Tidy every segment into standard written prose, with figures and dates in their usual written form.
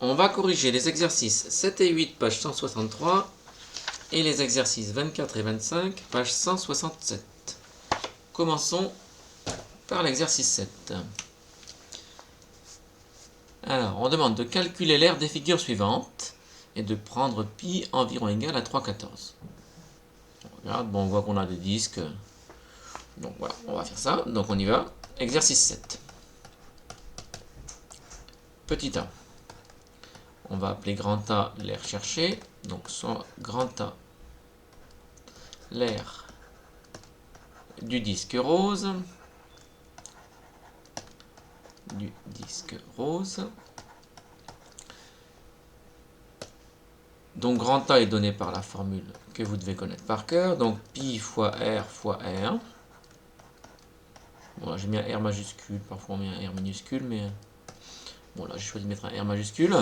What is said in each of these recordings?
On va corriger les exercices 7 et 8, page 163, et les exercices 24 et 25, page 167. Commençons par l'exercice 7. Alors, on demande de calculer l'aire des figures suivantes et de prendre pi environ égal à 3,14. On regarde, bon, on voit qu'on a des disques. Donc voilà, on va faire ça. Donc on y va. Exercice 7. Petit a. On va appeler grand A l'aire cherchée. Donc soit grand A l'aire du disque rose. Donc grand A est donné par la formule que vous devez connaître par cœur. Donc pi fois R fois R. Bon là j'ai mis un R majuscule, parfois on met un R minuscule, mais bon là j'ai choisi de mettre un R majuscule.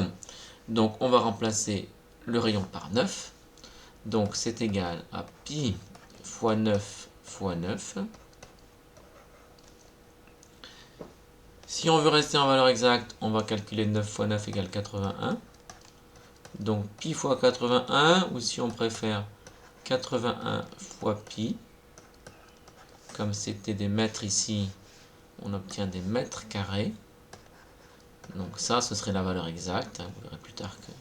Donc on va remplacer le rayon par 9. Donc c'est égal à pi fois 9 fois 9. Si on veut rester en valeur exacte, on va calculer 9 fois 9 égale 81. Donc pi fois 81, ou si on préfère 81 fois pi. Comme c'était des mètres ici, on obtient des mètres carrés. Donc ça, ce serait la valeur exacte. Vous verrez plus tard que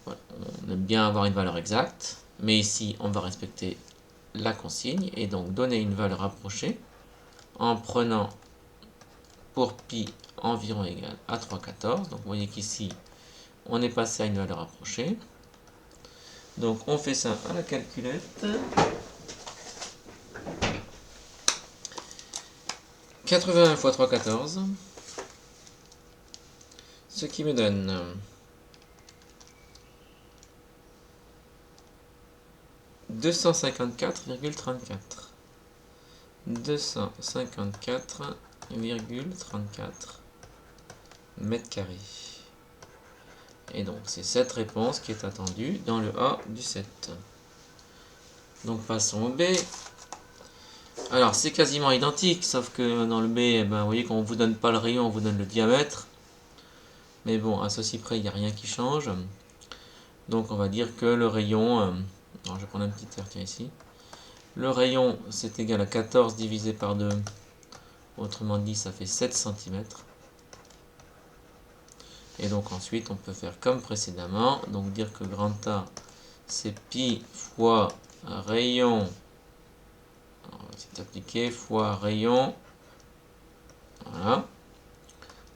voilà, on aime bien avoir une valeur exacte. Mais ici, on va respecter la consigne et donc donner une valeur approchée en prenant pour pi environ égal à 3,14. Donc vous voyez qu'ici, on est passé à une valeur approchée. Donc on fait ça à la calculette. 81 fois 3,14. Ce qui me donne 254,34. 254,34 mètres carrés. Et donc c'est cette réponse qui est attendue dans le A du 7. Donc passons au B. Alors c'est quasiment identique, sauf que dans le B, eh ben, vous voyez qu'on ne vous donne pas le rayon, on vous donne le diamètre. Mais bon, à ceci près, il n'y a rien qui change. Donc on va dire que le rayon, alors je vais prendre un petit R, tiens ici. Le rayon, c'est égal à 14 divisé par 2. Autrement dit, ça fait 7 cm. Et donc ensuite, on peut faire comme précédemment. Donc dire que grand A, c'est pi fois rayon. C'est appliqué fois rayon. Voilà.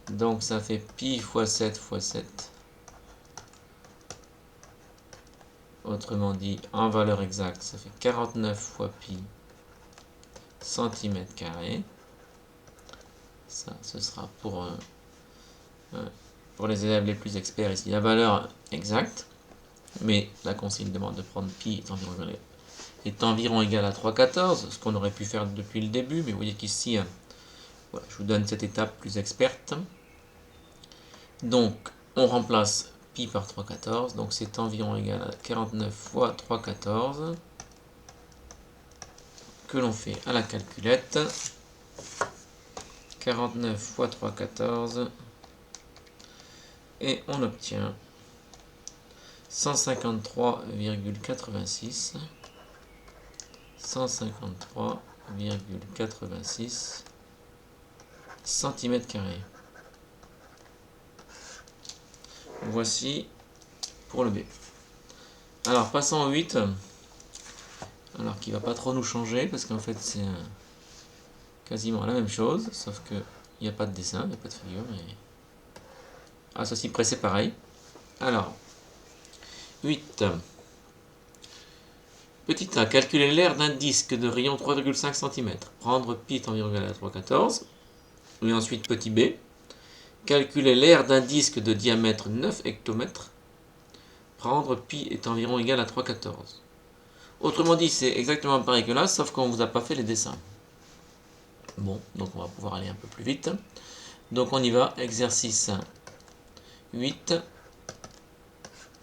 Donc ça fait pi fois 7 fois 7. Autrement dit, en valeur exacte, ça fait 49 fois pi cm carré. Ça, ce sera pour les élèves les plus experts ici, la valeur exacte. Mais la consigne demande de prendre pi est environ égal à 3,14, ce qu'on aurait pu faire depuis le début. Mais vous voyez qu'ici, voilà, je vous donne cette étape plus experte. Donc, on remplace pi par 3,14, donc c'est environ égal à 49 fois 3,14 que l'on fait à la calculette. 49 fois 3,14 et on obtient 153,86 cm². Voici pour le B. Alors passons au 8. Alors qui va pas trop nous changer parce qu'en fait c'est quasiment la même chose, sauf que il n'y a pas de dessin, il n'y a pas de figure. Mais à ceci près c'est pareil. Alors 8. Petit a, calculer l'aire d'un disque de rayon 3,5 cm. Prendre pi est environ égal à 3,14. Et ensuite petit b. Calculer l'aire d'un disque de diamètre 9 hectomètres. Prendre pi est environ égal à 3,14. Autrement dit, c'est exactement pareil que là, sauf qu'on ne vous a pas fait les dessins. Bon, donc on va pouvoir aller un peu plus vite. Donc on y va, exercice 8.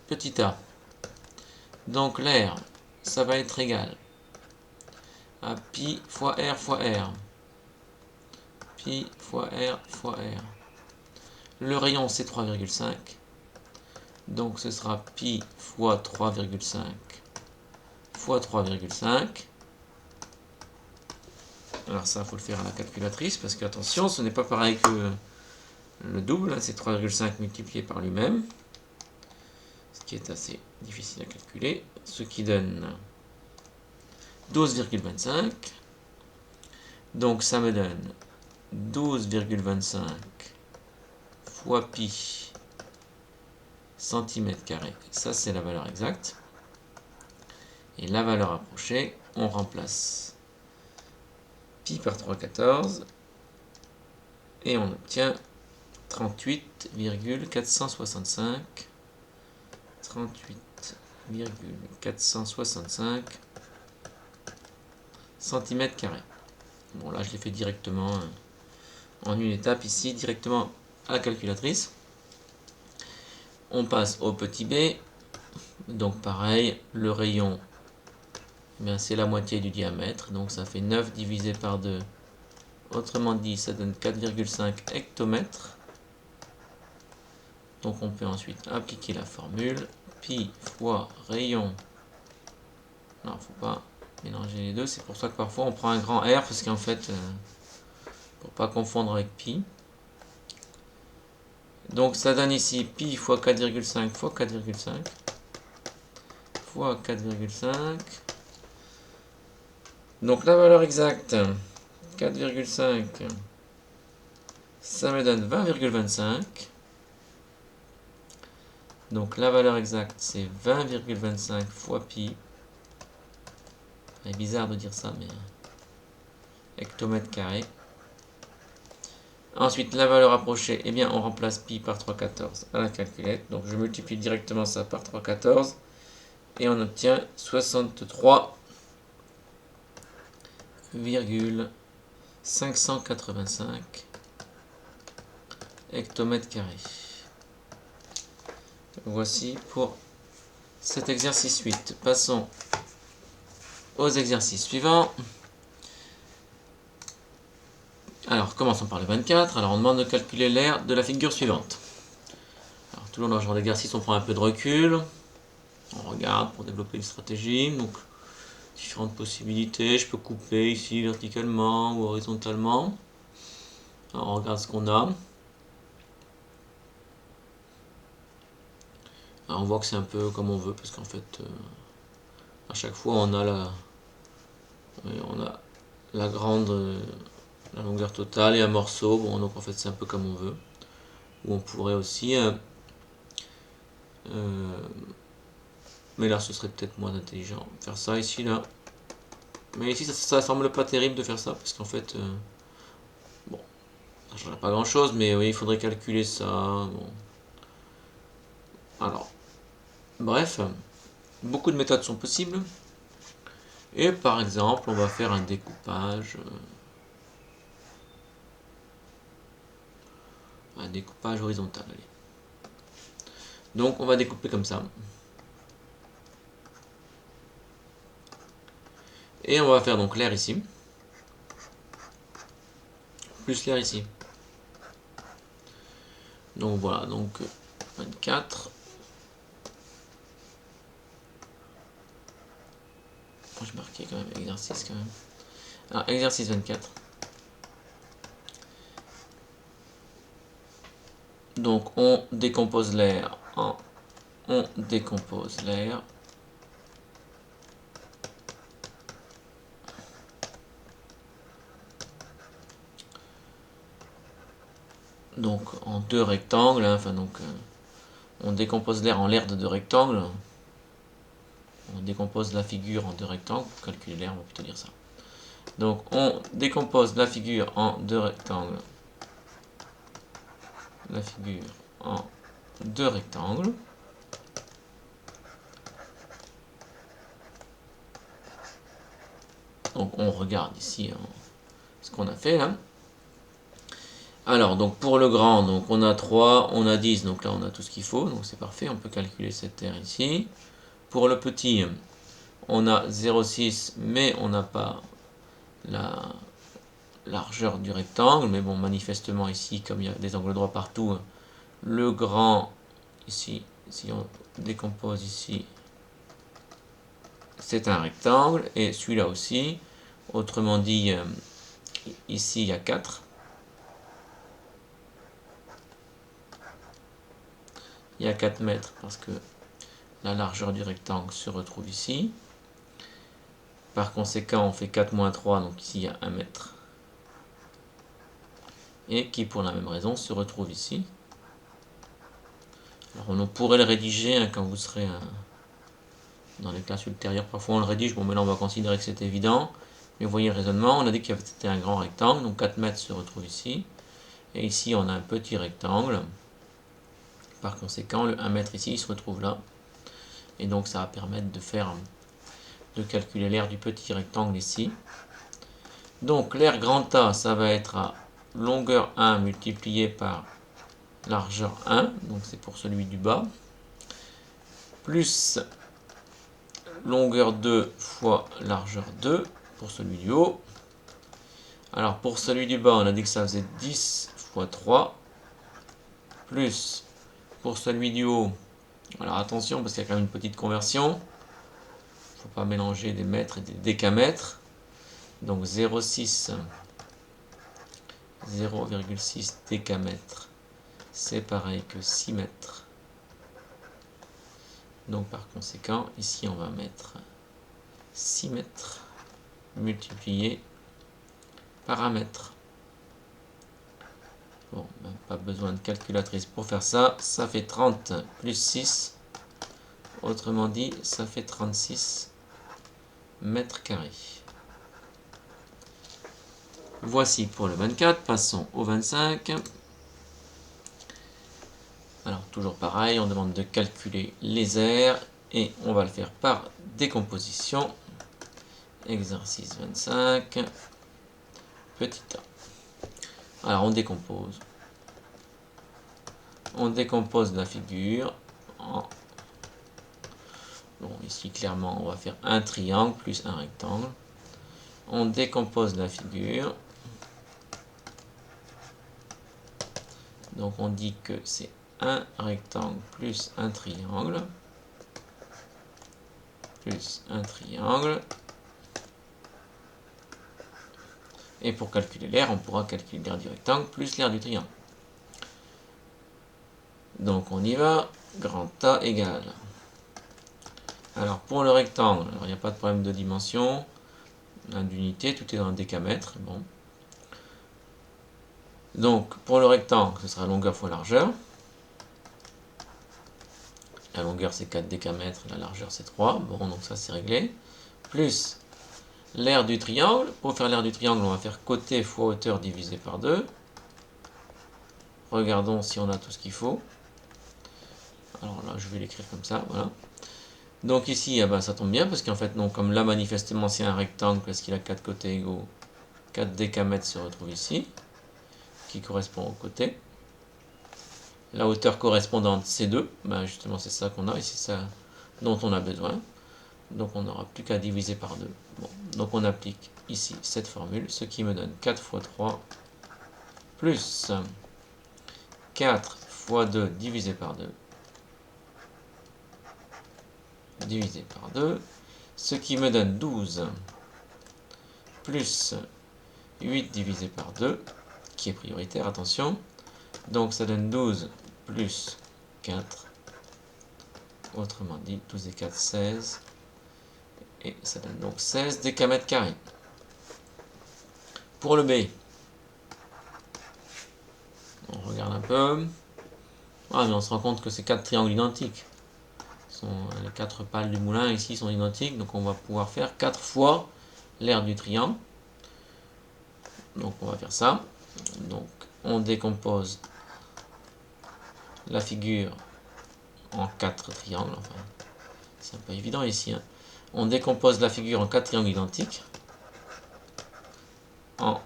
Petit a. Donc l'aire, ça va être égal à pi fois R fois R. Pi fois R fois R. Le rayon c'est 3,5. Donc ce sera pi fois 3,5 fois 3,5. Alors ça, il faut le faire à la calculatrice, parce que attention, ce n'est pas pareil que le double, c'est 3,5 multiplié par lui-même, ce qui est assez difficile à calculer, ce qui donne 12,25. Donc ça me donne 12,25 fois pi centimètre carré. Ça, c'est la valeur exacte. Et la valeur approchée, on remplace pi par 3,14 et on obtient 38,465 cm². Bon, là je l'ai fait directement en une étape ici, directement à la calculatrice. On passe au petit b. Donc pareil, le rayon, c'est la moitié du diamètre, donc ça fait 9 divisé par 2. Autrement dit, ça donne 4,5 hectomètres. Donc on peut ensuite appliquer la formule pi fois rayon. Non, faut pas mélanger les deux. C'est pour ça que parfois on prend un grand R, parce qu'en fait, pour pas confondre avec pi. Donc ça donne ici pi fois 4,5 fois 4,5 fois 4,5. Donc la valeur exacte, 4,5, ça me donne 20,25. Donc la valeur exacte, c'est 20,25 fois pi. C'est bizarre de dire ça, mais hectomètre carré. Ensuite, la valeur approchée, eh bien, on remplace pi par 3,14 à la calculette. Donc je multiplie directement ça par 3,14 et on obtient 63,585 hectomètres carrés. Voici pour cet exercice 8. Passons aux exercices suivants. Alors, commençons par le 24. Alors, on demande de calculer l'aire de la figure suivante. Alors, tout le long d'un genre d'exercice, on prend un peu de recul. On regarde pour développer une stratégie. Donc, différentes possibilités. Je peux couper ici verticalement ou horizontalement. Alors, on regarde ce qu'on a. Alors, on voit que c'est un peu comme on veut, parce qu'en fait, à chaque fois, on a la grande... la longueur totale et un morceau. Bon, donc en fait c'est un peu comme on veut. Ou on pourrait aussi mais là ce serait peut-être moins intelligent faire ça ici là. Mais ici ça semble pas terrible de faire ça, parce qu'en fait bon, ça change pas grand chose, mais oui, il faudrait calculer ça. Bon. Alors bref, beaucoup de méthodes sont possibles. Et par exemple on va faire un découpage horizontal. Allez. Donc on va découper comme ça. Et on va faire donc l'air ici. Plus l'air ici. Donc voilà, donc 24. Je marquais quand même exercice quand même. Alors exercice 24. Donc on décompose l'air en... On décompose l'air donc en deux rectangles, hein, enfin donc on décompose l'air en l'aire de deux rectangles. On décompose la figure en deux rectangles. Pour calculer l'air, on va plutôt dire ça. Donc on décompose la figure en deux rectangles. La figure en deux rectangles. Donc on regarde ici ce qu'on a fait là. Alors donc pour le grand, donc on a 3, on a 10, donc là on a tout ce qu'il faut, donc c'est parfait, on peut calculer cette aire ici. Pour le petit, on a 0,6, mais on n'a pas la largeur du rectangle, mais bon, manifestement ici, comme il y a des angles droits partout, Le grand, ici, si on décompose ici, c'est un rectangle, et celui-là aussi. Autrement dit, ici, il y a 4. Il y a 4 mètres parce que la largeur du rectangle se retrouve ici. Par conséquent, on fait 4 moins 3, donc ici, il y a 1 mètre. Et qui, pour la même raison, se retrouve ici. Alors, on pourrait le rédiger hein, quand vous serez dans les classes ultérieures. Parfois, on le rédige. Bon, mais là, on va considérer que c'est évident. Mais vous voyez le raisonnement. On a dit que c'était un grand rectangle. Donc, 4 mètres se retrouve ici. Et ici, on a un petit rectangle. Par conséquent, le 1 mètre ici, il se retrouve là. Et donc, ça va permettre de calculer l'aire du petit rectangle ici. Donc, l'aire grand A, ça va être à longueur 1 multiplié par largeur 1. Donc, c'est pour celui du bas. Plus longueur 2 fois largeur 2 pour celui du haut. Alors pour celui du bas, on a dit que ça faisait 10 fois 3. Plus pour celui du haut, alors attention parce qu'il y a quand même une petite conversion. Il ne faut pas mélanger des mètres et des décamètres. Donc 0,6 décamètres, c'est pareil que 6 mètres. Donc par conséquent, ici on va mettre 6 mètres multiplié par 1 mètre. Bon, ben, pas besoin de calculatrice pour faire ça. Ça fait 30 plus 6. Autrement dit, ça fait 36 mètres carrés. Voici pour le 24. Passons au 25. Alors, toujours pareil, on demande de calculer les aires. Et on va le faire par décomposition. Exercice 25. Petit a. Alors, on décompose. On décompose la figure en... Bon, ici, clairement, on va faire un triangle plus un rectangle. On décompose la figure. Donc, on dit que c'est un rectangle plus un triangle. Plus un triangle. Et pour calculer l'aire, on pourra calculer l'aire du rectangle plus l'aire du triangle. Donc, on y va. Grand A égale. Alors, pour le rectangle, il n'y a pas de problème de dimension. D'unité, tout est dans le décamètre. Bon. Donc, pour le rectangle, ce sera longueur fois largeur. La longueur, c'est 4 décamètres, la largeur, c'est 3. Bon, donc ça, c'est réglé. Plus l'aire du triangle. Pour faire l'aire du triangle, on va faire côté fois hauteur divisé par 2. Regardons si on a tout ce qu'il faut. Alors là, je vais l'écrire comme ça, voilà. Donc ici, ah ben, ça tombe bien, parce qu'en fait, non, comme là, manifestement, c'est un rectangle, parce qu'il a 4 côtés égaux, 4 décamètres se retrouvent ici, qui correspond au côté. La hauteur correspondante, c'est 2. Ben, justement, c'est ça qu'on a, et c'est ça dont on a besoin. Donc on n'aura plus qu'à diviser par 2. Bon, donc on applique ici cette formule, ce qui me donne 4 fois 3 plus 4 fois 2 divisé par 2 divisé par 2, ce qui me donne 12 plus 8 divisé par 2, qui est prioritaire, attention. Donc ça donne 12 plus 4, autrement dit 12 et 4, 16. Et ça donne donc 16 décamètres carrés. Pour le B, on regarde un peu. Ah, mais on se rend compte que c'est 4 triangles identiques. Les 4 pales du moulin ici sont identiques, donc on va pouvoir faire 4 fois l'aire du triangle. Donc on va faire ça. Donc on décompose la figure en 4 triangles. Enfin, c'est un peu évident ici. Hein. On décompose la figure en 4 triangles identiques. En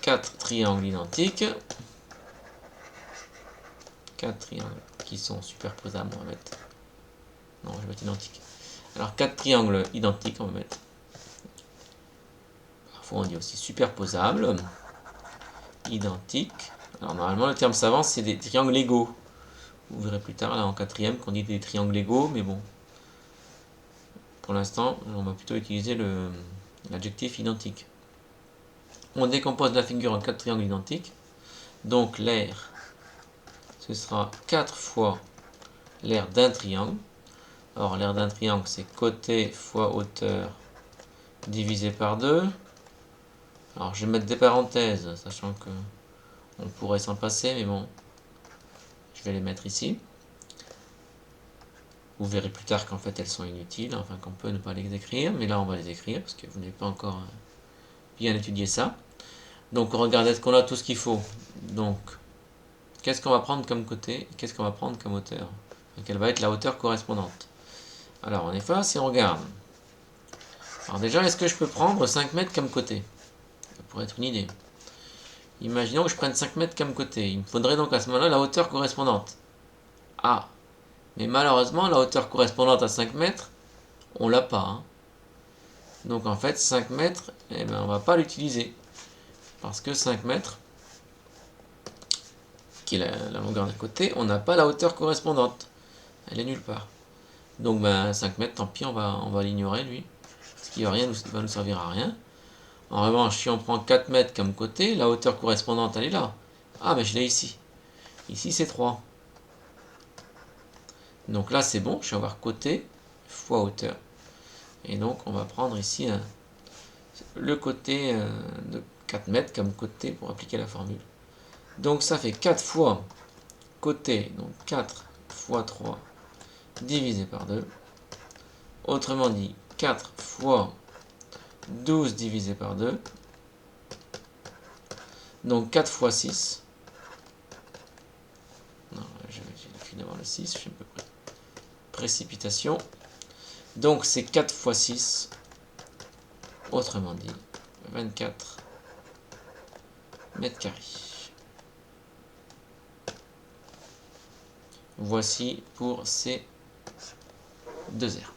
4 triangles identiques. 4 triangles qui sont superposables, on va mettre. Non, je vais mettre identique. Alors 4 triangles identiques, on va mettre. Parfois on dit aussi superposables. Identiques. Alors normalement le terme savant c'est des triangles égaux. Vous verrez plus tard là en quatrième qu'on dit des triangles égaux, mais bon. Pour l'instant, on va plutôt utiliser l'adjectif identique. On décompose la figure en 4 triangles identiques. Donc l'aire, ce sera 4 fois l'aire d'un triangle. Or l'aire d'un triangle, c'est côté fois hauteur divisé par 2. Alors je vais mettre des parenthèses, sachant que on pourrait s'en passer, mais bon, je vais les mettre ici. Vous verrez plus tard qu'en fait elles sont inutiles, enfin qu'on peut ne pas les écrire, mais là on va les écrire parce que vous n'avez pas encore bien étudié ça. Donc regardez, est-ce qu'on a tout ce qu'il faut. Donc, qu'est-ce qu'on va prendre comme côté et qu'est-ce qu'on va prendre comme hauteur? Quelle va être la hauteur correspondante? Alors en effet, si on regarde, alors déjà, est-ce que je peux prendre 5 mètres comme côté? Ça pourrait être une idée. Imaginons que je prenne 5 mètres comme côté. Il me faudrait donc à ce moment-là la hauteur correspondante. Ah, mais malheureusement, la hauteur correspondante à 5 mètres, on l'a pas. Hein. Donc en fait, 5 mètres, eh ben, on va pas l'utiliser. Parce que 5 mètres, qui est la longueur d'un côté, on n'a pas la hauteur correspondante. Elle est nulle part. Donc ben, 5 mètres, tant pis, on va l'ignorer lui. Parce qu'il va nous servir à rien. En revanche, si on prend 4 mètres comme côté, la hauteur correspondante, elle est là. Ah, mais je l'ai ici. Ici, c'est 3. Donc là, c'est bon, je vais avoir côté fois hauteur. Et donc, on va prendre ici le côté de 4 mètres comme côté pour appliquer la formule. Donc, ça fait 4 fois côté, donc 4 fois 3 divisé par 2. Autrement dit, 4 fois 12 divisé par 2. Donc 4 fois 6. Non, je vais d'avoir le 6, je suis un peu près. Précipitation. Donc c'est 4 fois 6. Autrement dit, 24 mètres carrés. Voici pour ces deux aires.